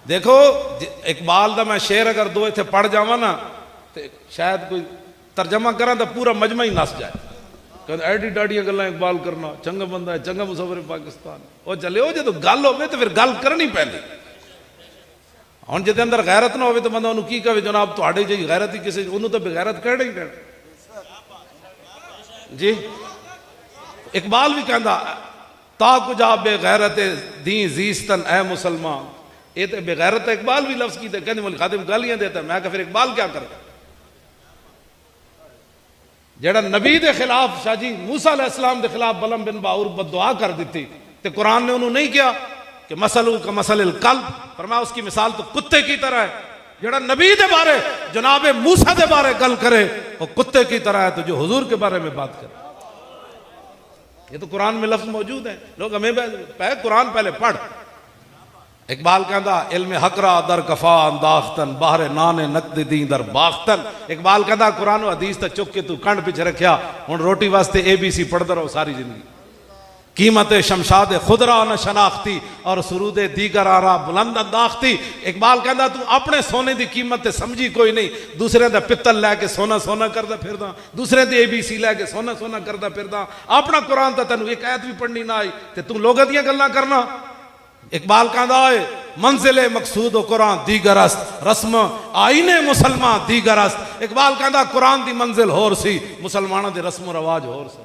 देखो इकबाल का मैं शेर अगर दो इतने पढ़ जावा ना तो शायद कोई तर्जमा करा तो पूरा मजमा ही नस जाए। कहते एडी डाडियां गल्लां इकबाल करना चंगा बंदा है, चंगा मुसाफिर है पाकिस्तान। वो चले हो जो गल हो तो फिर गल करनी पैंदी। हुण जिहदे अंदर गैरत ना हो तो बंदा उन्होंने की कहे जनाब तुहाडे जी गैरत ही किसी उन्होंने तो बेगैरत कहना ही कहना जी। इकबाल भी कहता ता कुजा बेगैरत दी जीस्तन ए मुसलमान। ये तो बेगैरत इकबाल भी लफ्ज की कहते मोल खादिम गालियां देता। मैं फिर इकबाल क्या कर जेड़ा नबी के खिलाफ शाह जी मूसा अलैहिस्सलाम के खिलाफ बलम बिन बाउर बददुआ कर दी तो कुरान ने उन्होंने नहीं किया कि मसलू का मसल कल्ब, फरमाया उसकी मिसाल तो कुत्ते की तरह है। जेड़ा नबी के बारे जनाबे मूसा के बारे गल करे वो कुत्ते की तरह है, तो जो हुजूर के बारे में बात करे ये तो कुरान में लफ्ज मौजूद है। लोग हमें कुरान पहले पढ़। इकबाल कहता इल्म हकरा दर कफा अंदाख्तन बाहर नाने नकद दी दर बाख्तन। इकबाल कहता कुरान हदीस तक चुक के तू कंड पिछ रखा हुण रोटी वास्ते ABC पढ़ता रहो सारी जिंदगी। कीमत शमशाद खुदरा न शनाख्ती और सुरूद दीगर आरा बुलंद अंदाख्ती। इकबाल कहता तू अपने सोने की कीमत समझी कोई नहीं, दूसरे का पित्तल लैके सोना सोना करता फिरदा, दूसरे की ABC लैके सोना सोना करता फिरदा। अपना कुरान तो तेन एक आयत भी पढ़नी ना आई तो तू लोगों दी गल्लां करना। इकबाल कहता है मंजिले मकसूद कुरान दीगरस्त रस्म आईने मुसलमान दीगरस्त। इकबाल कहता कुरान की मंजिल होर सी मुसलमानों के रस्म रवाज होर सी।